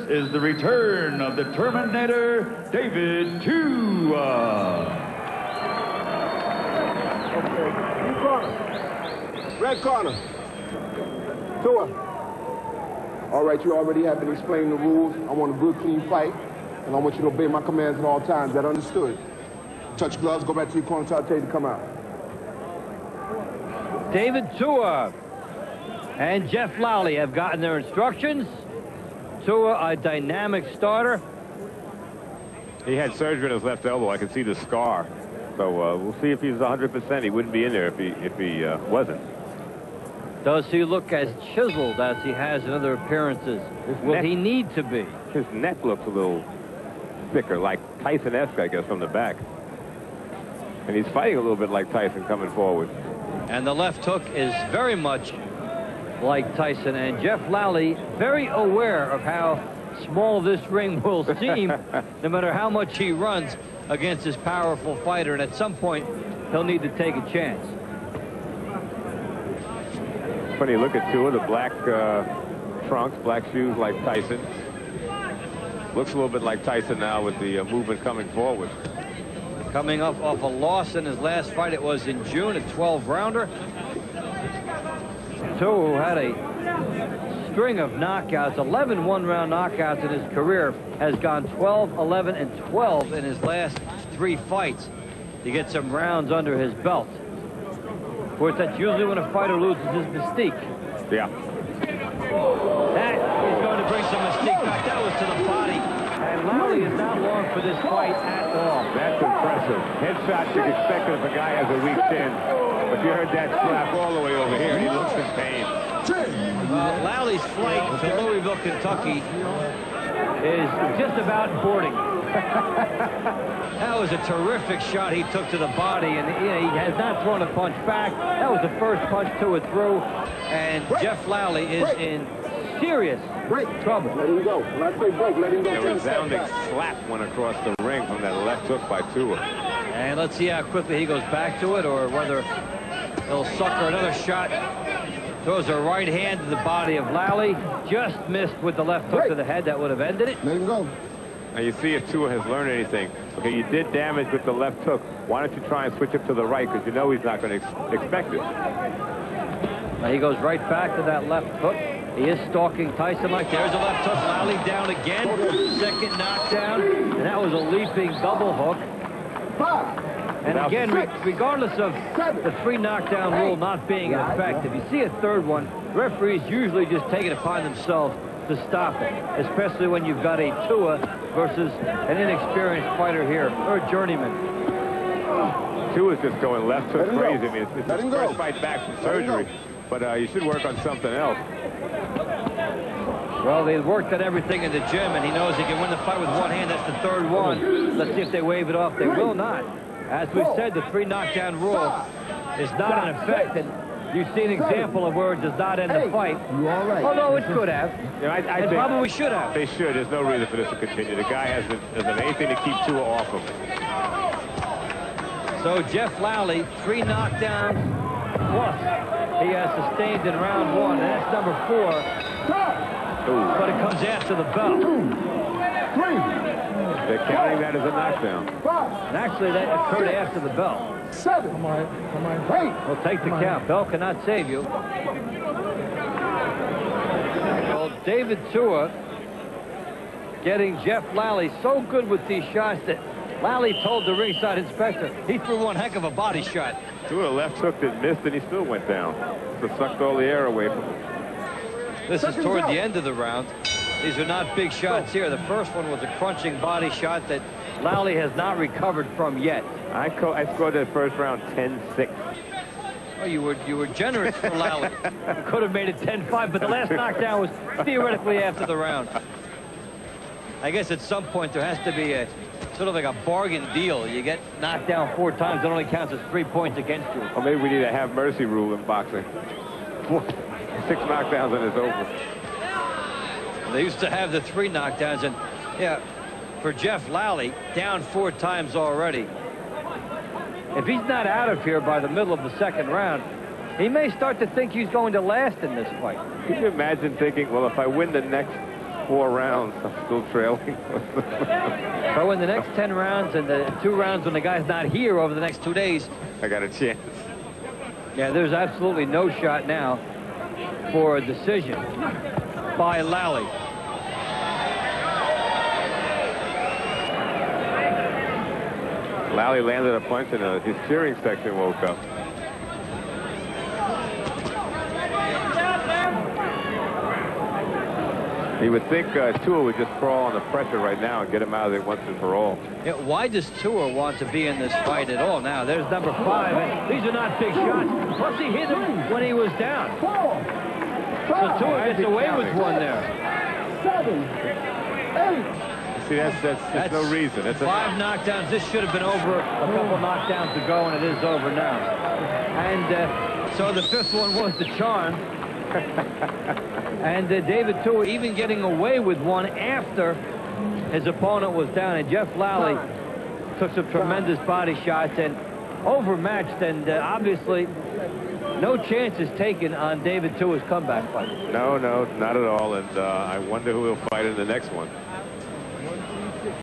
is the return of the Terminator, David Tua. Red corner. Tua. All right, you already have been explaining the rules. I want a good, clean fight, and I want you to obey my commands at all times. That understood? Touch gloves, go back to your corner until I tell you to come out. David Tua and Jeff Lally have gotten their instructions. Tua, a dynamic starter. He had surgery on his left elbow. I can see the scar. So we'll see if he's 100%. He wouldn't be in there if he wasn't. Does he look as chiseled as he has in other appearances? Will he need to be? His neck looks a little thicker, like Tyson-esque, I guess, from the back. And he's fighting a little bit like Tyson coming forward. And the left hook is very much like Tyson. And Jeff Lally very aware of how small this ring will seem, no matter how much he runs against this powerful fighter. And at some point, he'll need to take a chance. Funny look at Tua, the black trunks, black shoes like Tyson. Looks a little bit like Tyson now with the movement coming forward. Coming up off a loss in his last fight. It was in June, a 12-rounder. Tua, who had a string of knockouts, 11 one-round knockouts in his career, has gone 12, 11, and 12 in his last 3 fights to get some rounds under his belt. Of course, that's usually when a fighter loses his mystique. Yeah. That is going to bring some mystique back. That was to the body. And Lally is not long for this fight at all. That's impressive. Headshot you expect if a guy has a weak chin. But you heard that slap all the way over here, and he looks in pain. Lally's flight to Louisville, Kentucky is just about boarding. That was a terrific shot he took to the body, and he has not thrown a punch back. That was the first punch Tua threw, and Jeff Lally is in serious trouble. Let him go. When I say break, let him go. A resounding slap went across the ring from that left hook by Tua. And let's see how quickly he goes back to it, or whether he'll sucker another shot. Throws a right hand to the body of Lally. Just missed with the left hook to the head. That would have ended it. Let him go. Now you see if Tua has learned anything. Okay, you did damage with the left hook. Why don't you try and switch it to the right, because you know he's not going to expect it. Now he goes right back to that left hook. He is stalking Tyson like there's a left hook. Lally down again. Second knockdown. And that was a leaping double hook. And again, regardless of the 3 knockdown rule not being in effect, if you see a third one, referees usually just take it upon themselves to stop it, especially when you've got a Tua versus an inexperienced fighter here, or a journeyman. Tua's just going left hook crazy. I mean, it's his first fight back from surgery, but you should work on something else. Well, they worked on everything in the gym, and he knows he can win the fight with one hand. That's the third one. Let's see if they wave it off. They will not. As we said, the 3 knockdown rule is not in effect, and you see an example of where it does not end the fight. Although it could have. Yeah, I think probably should have. They should. There's no reason for this to continue. The guy hasn't anything to keep Tua off him. So Jeff Lally, 3 knockdowns plus he has sustained in round 1, and that's number 4. Ooh. But it comes after the bell. 2, 3. They're counting that as a knockdown. 5. And actually, that occurred after the bell. 7. Come on. 8. We'll take the count. Bell cannot save you. Well, David Tua getting Jeff Lally so good with these shots that Lally told the ringside inspector he threw one heck of a body shot. Tua left hook that missed, and he still went down. So sucked all the air away from him. This is toward the end of the round. These are not big shots here. The first one was a crunching body shot that Lally has not recovered from yet. I scored that first round 10-6. Oh, you were generous for Lally. You could have made it 10-5, but the last knockdown was theoretically after the round. I guess at some point there has to be a sort of like a bargain deal. You get knocked down 4 times, it only counts as 3 points against you. Or maybe we need a have mercy rule in boxing. 6 knockdowns and it's over. They used to have the 3 knockdowns, and yeah, for Jeff Lally, down 4 times already. If he's not out of here by the middle of the 2nd round, he may start to think he's going to last in this fight. Can you imagine thinking, well, if I win the next 4 rounds. I'm still trailing. So in the next 10 rounds and the 2 rounds when the guy's not here over the next 2 days, I got a chance. yeah, there's absolutely no shot now for a decision by Lally. Lally landed a punch and his cheering section woke up. You would think Tua would just crawl on the pressure right now and get him out of there once and for all. Yeah, why does Tua want to be in this fight at all? Now, there's number 5, and these are not big shots. Plus, he hit him when he was down. So Tua gets away with one there. 7, 8. See, that's no reason. That's 5 knockdowns. This should have been over a couple knockdowns ago, and it is over now. And so the 5th one was the charm. And David Tua even getting away with one after his opponent was down. And Jeff Lally took some tremendous body shots and overmatched, and obviously no chances taken on David Tua's comeback fight. No, not at all. And I wonder who he'll fight in the next one.